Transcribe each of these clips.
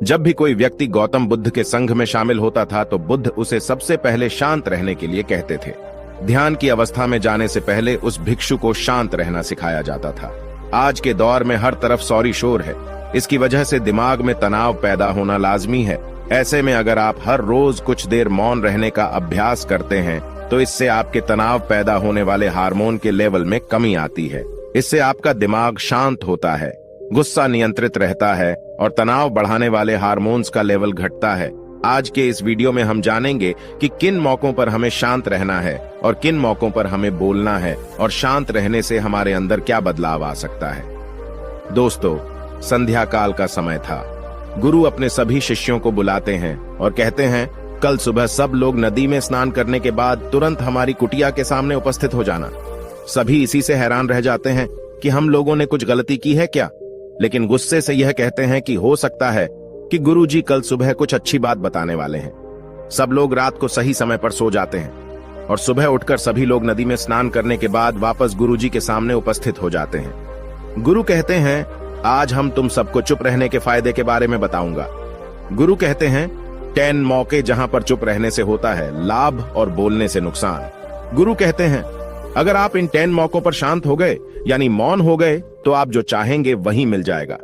जब भी कोई व्यक्ति गौतम बुद्ध के संघ में शामिल होता था तो बुद्ध उसे सबसे पहले शांत रहने के लिए कहते थे। ध्यान की अवस्था में जाने से पहले उस भिक्षु को शांत रहना सिखाया जाता था। आज के दौर में हर तरफ शोर शोर है। इसकी वजह से दिमाग में तनाव पैदा होना लाजमी है। ऐसे में अगर आप हर रोज कुछ देर मौन रहने का अभ्यास करते हैं तो इससे आपके तनाव पैदा होने वाले हार्मोन के लेवल में कमी आती है। इससे आपका दिमाग शांत होता है, गुस्सा नियंत्रित रहता है और तनाव बढ़ाने वाले हार्मोन्स का लेवल घटता है। आज के इस वीडियो में हम जानेंगे कि किन मौकों पर हमें शांत रहना है और किन मौकों पर हमें बोलना है और शांत रहने से हमारे अंदर क्या बदलाव आ सकता है। दोस्तों, संध्या काल का समय था। गुरु अपने सभी शिष्यों को बुलाते हैं और कहते हैं, कल सुबह सब लोग नदी में स्नान करने के बाद तुरंत हमारी कुटिया के सामने उपस्थित हो जाना। सभी इसी से हैरान रह जाते हैं कि हम लोगों ने कुछ गलती की है क्या, लेकिन गुस्से से यह कहते हैं कि हो सकता है कि गुरुजी कल सुबह कुछ अच्छी बात बताने वाले हैं। सब लोग रात को सही समय पर सो जाते हैं और सुबह उठकर सभी लोग नदी में स्नान करने के बाद वापस गुरुजी के सामने उपस्थित हो जाते हैं। गुरु कहते हैं, आज हम तुम सबको चुप रहने के फायदे के बारे में बताऊंगा। गुरु कहते हैं, 10 मौके जहां पर चुप रहने से होता है लाभ और बोलने से नुकसान। गुरु कहते हैं, अगर आप इन 10 मौकों पर शांत हो गए यानी मौन हो गए तो आप जो चाहेंगे वही मिल जाएगा।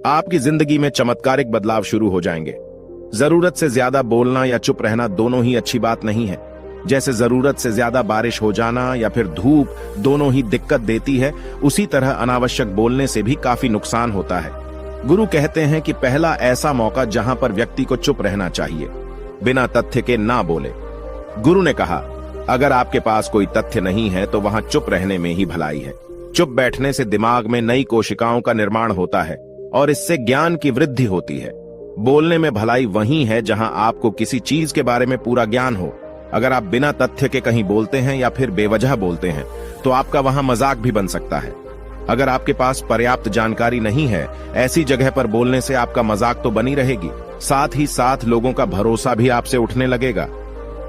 आपकी जिंदगी में चमत्कारिक बदलाव शुरू हो जाएंगे। जरूरत से ज्यादा बोलना या चुप रहना दोनों ही अच्छी बात नहीं है। जैसे जरूरत से ज्यादा बारिश हो जाना या फिर धूप दोनों ही दिक्कत देती है, उसी तरह अनावश्यक बोलने से भी काफी नुकसान होता है। गुरु कहते हैं कि पहला ऐसा मौका जहां पर व्यक्ति को चुप रहना चाहिए, बिना तथ्य के ना बोले। गुरु ने कहा, अगर आपके पास कोई तथ्य नहीं है तो वहां चुप रहने में ही भलाई है। चुप बैठने से दिमाग में नई कोशिकाओं का निर्माण होता है और इससे ज्ञान की वृद्धि होती है। बोलने में भलाई वही है जहां आपको किसी चीज के बारे में पूरा ज्ञान हो। अगर आप बिना तथ्य के कहीं बोलते हैं या फिर बेवजह बोलते हैं तो आपका वहां मजाक भी बन सकता है। अगर आपके पास पर्याप्त जानकारी नहीं है, ऐसी जगह पर बोलने से आपका मजाक तो बनी रहेगी, साथ ही साथ लोगों का भरोसा भी आपसे उठने लगेगा।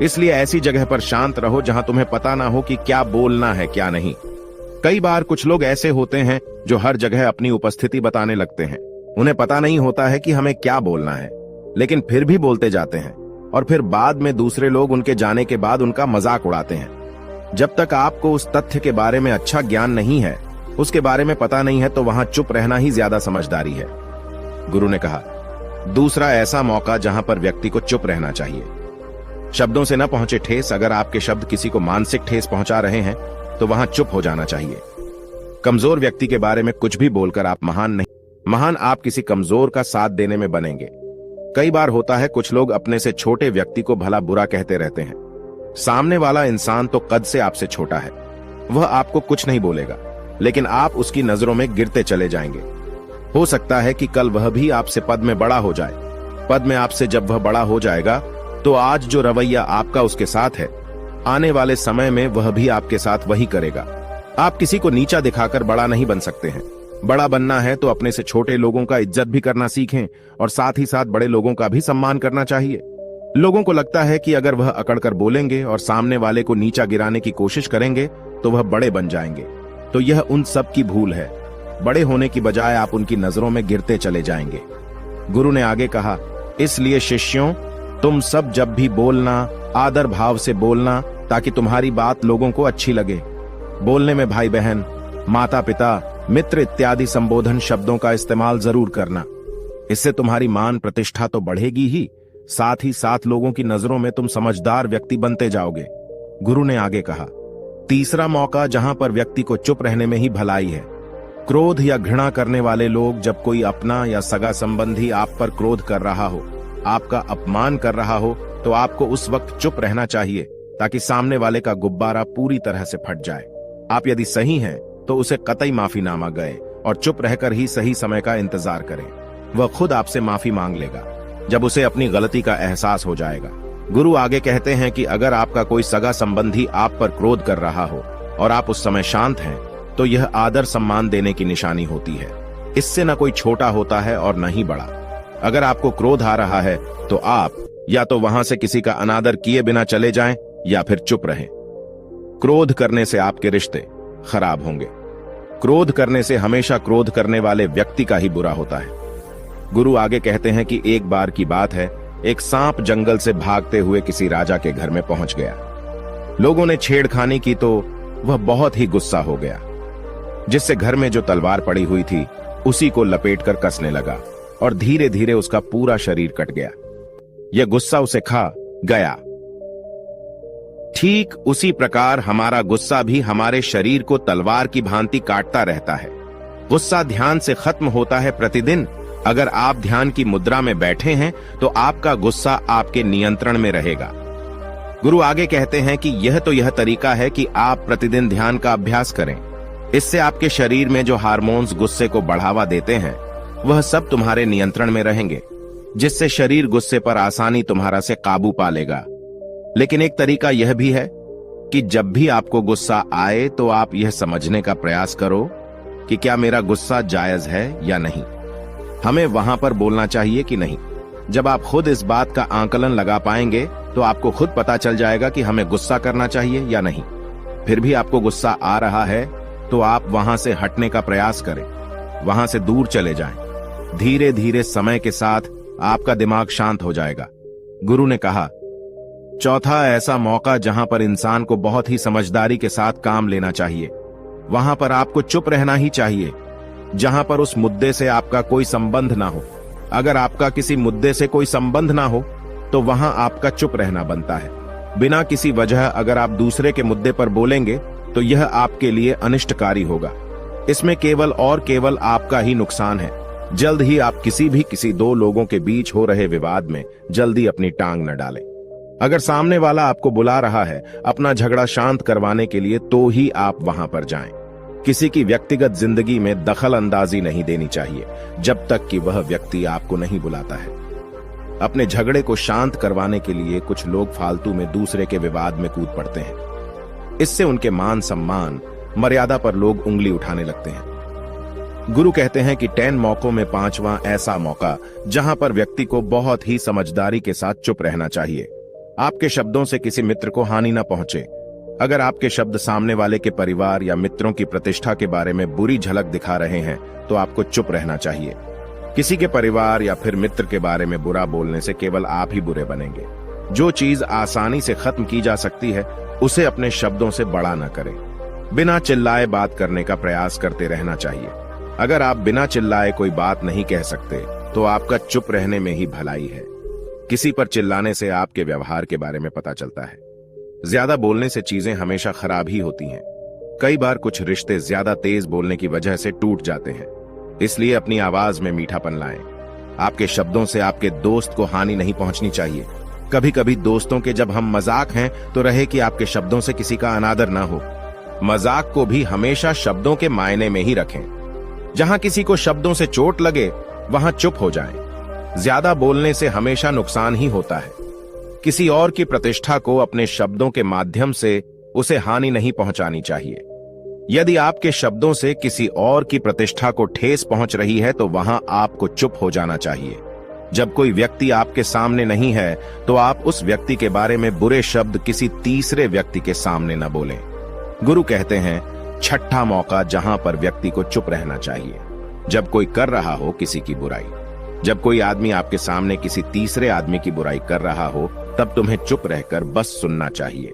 इसलिए ऐसी जगह पर शांत रहो जहां तुम्हें पता ना हो कि क्या बोलना है क्या नहीं। कई बार कुछ लोग ऐसे होते हैं जो हर जगह अपनी उपस्थिति बताने लगते हैं। उन्हें पता नहीं होता है कि हमें क्या बोलना है, लेकिन फिर भी बोलते जाते हैं और फिर बाद में दूसरे लोग उनके जाने के बाद उनका मजाक उड़ाते हैं। जब तक आपको उस तथ्य के बारे में अच्छा ज्ञान नहीं है, उसके बारे में पता नहीं है, तो वहां चुप रहना ही ज्यादा समझदारी है। गुरु ने कहा, दूसरा ऐसा मौका जहां पर व्यक्ति को चुप रहना चाहिए। शब्दों से न पहुंचे ठेस। अगर आपके शब्द किसी को मानसिक ठेस पहुंचा रहे हैं तो वहां चुप हो जाना चाहिए। कमजोर व्यक्ति के बारे में कुछ भी बोलकर आप महान नहीं, महान आप किसी कमजोर का साथ देने में बनेंगे। कई बार होता है कुछ लोग अपने से छोटे व्यक्ति को भला बुरा कहते रहते हैं। सामने वाला इंसान तो कद से आपसे छोटा है, वह आपको कुछ नहीं बोलेगा, लेकिन आप उसकी नजरों में गिरते चले जाएंगे। हो सकता है कि कल वह भी आपसे पद में बड़ा हो जाए। पद में आपसे जब वह बड़ा हो जाएगा तो आज जो रवैया आपका उसके साथ है, आने वाले समय में वह भी आपके साथ वही करेगा। आप किसी को नीचा दिखाकर बड़ा नहीं बन सकते हैं। बड़ा बनना है तो अपने से छोटे लोगों का इज्जत भी करना सीखें और साथ ही साथ बड़े लोगों का भी सम्मान करना चाहिए। लोगों को लगता है कि अगर वह अकड़कर बोलेंगे और सामने वाले को नीचा गिराने की कोशिश करेंगे तो वह बड़े बन जाएंगे, तो यह उन सब की भूल है। बड़े होने की बजाय आप उनकी नजरों में गिरते चले जाएंगे। गुरु ने आगे कहा, इसलिए शिष्यों, तुम सब जब भी बोलना आदर भाव से बोलना, ताकि तुम्हारी बात लोगों को अच्छी लगे। बोलने में भाई बहन, माता पिता, मित्र इत्यादि संबोधन शब्दों का इस्तेमाल जरूर करना। इससे तुम्हारी मान प्रतिष्ठा तो बढ़ेगी ही, साथ ही साथ लोगों की नजरों में तुम समझदार व्यक्ति बनते जाओगे। गुरु ने आगे कहा, तीसरा मौका जहां पर व्यक्ति को चुप रहने में ही भलाई है। क्रोध या घृणा करने वाले लोग, जब कोई अपना या सगा संबंधी आप पर क्रोध कर रहा हो, आपका अपमान कर रहा हो, तो आपको उस वक्त चुप रहना चाहिए ताकि सामने वाले का गुब्बारा पूरी तरह से फट जाए। आप यदि सही हैं तो उसे कतई माफीनामा गए और चुप रहकर ही सही समय का इंतजार करें। वह खुद आपसे माफी मांग लेगा जब उसे अपनी गलती का एहसास हो जाएगा। गुरु आगे कहते हैं कि अगर आपका कोई सगा संबंधी आप पर क्रोध कर रहा हो और आप उस समय शांत हैं, तो यह आदर सम्मान देने की निशानी होती है। इससे न कोई छोटा होता है और न ही बड़ा। अगर आपको क्रोध आ रहा है तो आप या तो वहां से किसी का अनादर किए बिना चले जाएं या फिर चुप रहें। क्रोध करने से आपके रिश्ते खराब होंगे। क्रोध करने से हमेशा क्रोध करने वाले व्यक्ति का ही बुरा होता है। गुरु आगे कहते हैं कि एक बार की बात है, एक सांप जंगल से भागते हुए किसी राजा के घर में पहुंच गया। लोगों ने छेड़खानी की तो वह बहुत ही गुस्सा हो गया, जिससे घर में जो तलवार पड़ी हुई थी उसी को लपेटकर कसने लगा और धीरे धीरे उसका पूरा शरीर कट गया। यह गुस्सा उसे खा गया। ठीक उसी प्रकार हमारा गुस्सा भी हमारे शरीर को तलवार की भांति काटता रहता है। गुस्सा ध्यान से खत्म होता है प्रतिदिन। अगर आप ध्यान की मुद्रा में बैठे हैं तो आपका गुस्सा आपके नियंत्रण में रहेगा। गुरु आगे कहते हैं कि यह तरीका है कि आप प्रतिदिन ध्यान का अभ्यास करें। इससे आपके शरीर में जो हार्मोन्स गुस्से को बढ़ावा देते हैं वह सब तुम्हारे नियंत्रण में रहेंगे, जिससे शरीर गुस्से पर आसानी तुम्हारा से काबू पा लेगा। लेकिन एक तरीका यह भी है कि जब भी आपको गुस्सा आए तो आप यह समझने का प्रयास करो कि क्या मेरा गुस्सा जायज है या नहीं। हमें वहां पर बोलना चाहिए कि नहीं। जब आप खुद इस बात का आकलन लगा पाएंगे तो आपको खुद पता चल जाएगा कि हमें गुस्सा करना चाहिए या नहीं। फिर भी आपको गुस्सा आ रहा है तो आप वहां से हटने का प्रयास करें, वहां से दूर चले जाएं। धीरे धीरे समय के साथ आपका दिमाग शांत हो जाएगा। गुरु ने कहा, चौथा ऐसा मौका जहां पर इंसान को बहुत ही समझदारी के साथ काम लेना चाहिए, वहां पर आपको चुप रहना ही चाहिए, जहां पर उस मुद्दे से आपका कोई संबंध ना हो। अगर आपका किसी मुद्दे से कोई संबंध ना हो तो वहां आपका चुप रहना बनता है। बिना किसी वजह अगर आप दूसरे के मुद्दे पर बोलेंगे तो यह आपके लिए अनिष्टकारी होगा। इसमें केवल और केवल आपका ही नुकसान है। जल्द ही आप किसी दो लोगों के बीच हो रहे विवाद में जल्दी अपनी टांग न डालें। अगर सामने वाला आपको बुला रहा है अपना झगड़ा शांत करवाने के लिए तो ही आप वहां पर जाएं। किसी की व्यक्तिगत जिंदगी में दखल अंदाजी नहीं देनी चाहिए जब तक कि वह व्यक्ति आपको नहीं बुलाता है। अपने झगड़े को शांत करवाने के लिए कुछ लोग फालतू में दूसरे के विवाद में कूद पड़ते हैं। इससे उनके मान सम्मान मर्यादा पर लोग उंगली उठाने लगते हैं। गुरु कहते हैं कि 10 मौकों में 5वां ऐसा मौका जहां पर व्यक्ति को बहुत ही समझदारी के साथ चुप रहना चाहिए। आपके शब्दों से किसी मित्र को हानि न पहुंचे। अगर आपके शब्द सामने वाले के परिवार या मित्रों की प्रतिष्ठा के बारे में बुरी झलक दिखा रहे हैं तो आपको चुप रहना चाहिए। किसी के परिवार या फिर मित्र के बारे में बुरा बोलने से केवल आप ही बुरे बनेंगे। जो चीज आसानी से खत्म की जा सकती है उसे अपने शब्दों से बड़ा न करें। बिना चिल्लाए बात करने का प्रयास करते रहना चाहिए। अगर आप बिना चिल्लाए कोई बात नहीं कह सकते तो आपका चुप रहने में ही भलाई है। किसी पर चिल्लाने से आपके व्यवहार के बारे में पता चलता है। ज्यादा बोलने से चीजें हमेशा खराब ही होती हैं। कई बार कुछ रिश्ते ज्यादा तेज बोलने की वजह से टूट जाते हैं। इसलिए अपनी आवाज में मीठापन लाएं। आपके शब्दों से आपके दोस्त को हानि नहीं पहुंचनी चाहिए। कभी कभी दोस्तों के जब हम मजाक हैं तो रहे कि आपके शब्दों से किसी का अनादर ना हो। मजाक को भी हमेशा शब्दों के मायने में ही रखें। जहां किसी को शब्दों से चोट लगे वहां चुप हो जाएं। ज्यादा बोलने से हमेशा नुकसान ही होता है। किसी और की प्रतिष्ठा को अपने शब्दों के माध्यम से उसे हानि नहीं पहुंचानी चाहिए। यदि आपके शब्दों से किसी और की प्रतिष्ठा को ठेस पहुंच रही है तो वहां आपको चुप हो जाना चाहिए। जब कोई व्यक्ति आपके सामने नहीं है तो आप उस व्यक्ति के बारे में बुरे शब्द किसी तीसरे व्यक्ति के सामने न बोलें। गुरु कहते हैं, छठा मौका जहां पर व्यक्ति को चुप रहना चाहिए, जब कोई कर रहा हो किसी की बुराई। जब कोई आदमी आपके सामने किसी तीसरे आदमी की बुराई कर रहा हो तब तुम्हें चुप रहकर बस सुनना चाहिए।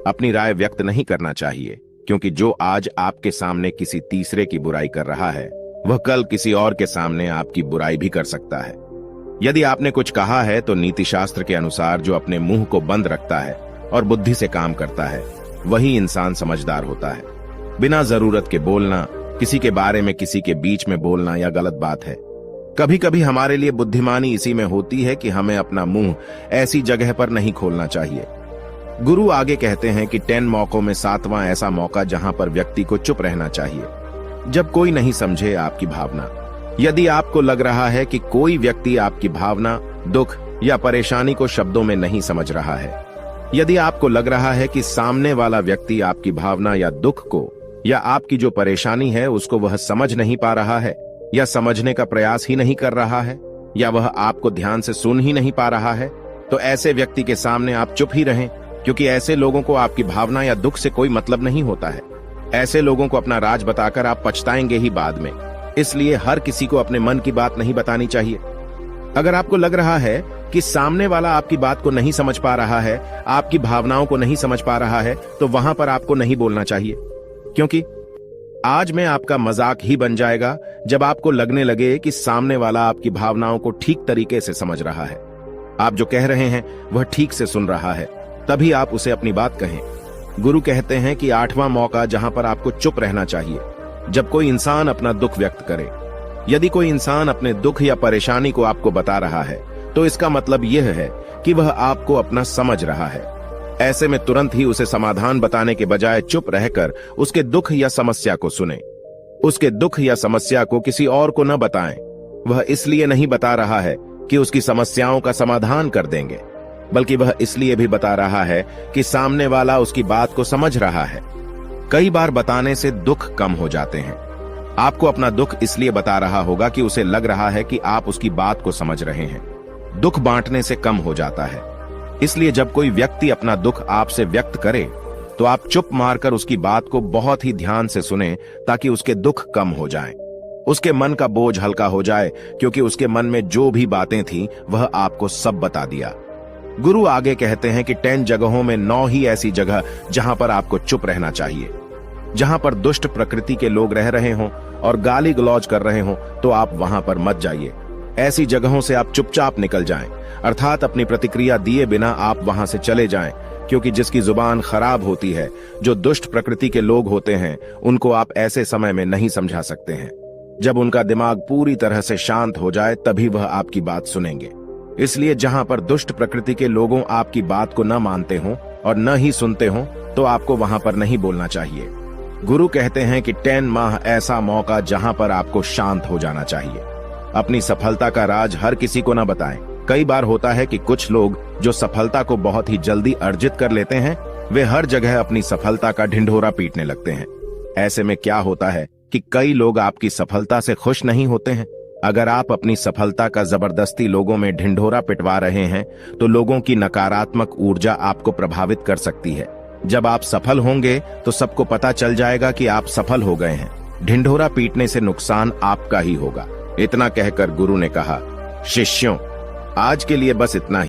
अपनी राय व्यक्त नहीं करना चाहिए, क्योंकि जो आज आपके सामने किसी तीसरे की बुराई कर रहा है वह कल किसी और के सामने आपकी बुराई भी कर सकता है। यदि आपने कुछ कहा है तो नीति शास्त्र के अनुसार जो अपने मुंह को बंद रखता है और बुद्धि से काम करता है वही इंसान समझदार होता है। बिना जरूरत के बोलना, किसी के बारे में किसी के बीच में बोलना यह गलत बात है। कभी कभी हमारे लिए बुद्धिमानी इसी में होती है कि हमें अपना मुंह ऐसी जगह पर नहीं खोलना चाहिए। गुरु आगे कहते हैं कि 10 मौकों में 7वां ऐसा मौका जहां पर व्यक्ति को चुप रहना चाहिए, जब कोई नहीं समझे आपकी भावना। यदि आपको लग रहा है कि कोई व्यक्ति आपकी भावना, दुख या परेशानी को शब्दों में नहीं समझ रहा है, यदि आपको लग रहा है कि सामने वाला व्यक्ति आपकी भावना या दुख को या आपकी जो परेशानी है उसको वह समझ नहीं पा रहा है या समझने का प्रयास ही नहीं कर रहा है या वह आपको ध्यान से सुन ही नहीं पा रहा है, तो ऐसे व्यक्ति के सामने आप चुप ही रहें, क्योंकि ऐसे लोगों को आपकी भावना या दुख से कोई मतलब नहीं होता है। ऐसे लोगों को अपना राज बताकर आप पछताएंगे ही बाद में। इसलिए हर किसी को अपने मन की बात नहीं बतानी चाहिए। अगर आपको लग रहा है कि सामने वाला आपकी बात को नहीं समझ पा रहा है, आपकी भावनाओं को नहीं समझ पा रहा है, तो वहां पर आपको नहीं बोलना चाहिए, क्योंकि आज में आपका मजाक ही बन जाएगा जब आपको लगने लगे कि सामने वाला आपकी भावनाओं को ठीक तरीके से समझ रहा है, आप जो कह रहे हैं वह ठीक से सुन रहा है, तभी आप उसे अपनी बात कहें। गुरु कहते हैं कि 8वां मौका जहां पर आपको चुप रहना चाहिए, जब कोई इंसान अपना दुख व्यक्त करे। यदि कोई इंसान अपने दुख या परेशानी को आपको बता रहा है, तो इसका मतलब यह है कि वह आपको अपना समझ रहा है। ऐसे में तुरंत ही उसे समाधान बताने के बजाय चुप रहकर उसके दुख या समस्या को सुने। उसके दुख या समस्या को किसी और को न बताएं। वह इसलिए नहीं बता रहा है कि उसकी समस्याओं का समाधान कर देंगे, बल्कि वह इसलिए भी बता रहा है कि सामने वाला उसकी बात को समझ रहा है। कई बार बताने से दुख कम हो जाते हैं। आपको अपना दुख इसलिए बता रहा होगा कि उसे लग रहा है कि आप उसकी बात को समझ रहे हैं। दुख बांटने से कम हो जाता है। इसलिए जब कोई व्यक्ति अपना दुख आपसे व्यक्त करे, तो आप चुप मारकर उसकी बात को बहुत ही ध्यान से सुनें, ताकि उसके दुख कम हो जाएं। उसके मन का बोझ हल्का हो जाए, क्योंकि उसके मन में जो भी बातें थीं, वह आपको सब बता दिया। गुरु आगे कहते हैं कि 10 जगहों में 9 ही ऐसी जगह जहां पर आपको चुप रहना चाहिए। जहां पर दुष्ट प्रकृति के लोग रह रहे हों और गाली गलौज कर रहे हों, तो आप वहां पर मत जाइए। ऐसी जगहों से आप चुपचाप निकल जाएं, अर्थात अपनी प्रतिक्रिया दिए बिना आप वहां से चले जाएं, क्योंकि जिसकी जुबान खराब होती है, जो दुष्ट प्रकृति के लोग होते हैं, उनको आप ऐसे समय में नहीं समझा सकते हैं। जब उनका दिमाग पूरी तरह से शांत हो जाए, तभी वह आपकी बात सुनेंगे। इसलिए जहां पर दुष्ट प्रकृति के लोगों आपकी बात को न मानते हों और न ही सुनते हों, तो आपको वहां पर नहीं बोलना चाहिए। गुरु कहते हैं कि 10 माह ऐसा मौका जहां पर आपको शांत हो जाना चाहिए। अपनी सफलता का राज हर किसी को न बताएं। कई बार होता है कि कुछ लोग जो सफलता को बहुत ही जल्दी अर्जित कर लेते हैं, वे हर जगह अपनी सफलता का ढिंढोरा पीटने लगते हैं। ऐसे में क्या होता है कि कई लोग आपकी सफलता से खुश नहीं होते हैं। अगर आप अपनी सफलता का जबरदस्ती लोगों में ढिंढोरा पिटवा रहे हैं, तो लोगों की नकारात्मक ऊर्जा आपको प्रभावित कर सकती है। जब आप सफल होंगे, तो सबको पता चल जाएगा कि आप सफल हो गए हैं। ढिंढोरा पीटने से नुकसान आपका ही होगा। इतना कहकर गुरु ने कहा, शिष्यों, आज के लिए बस इतना ही।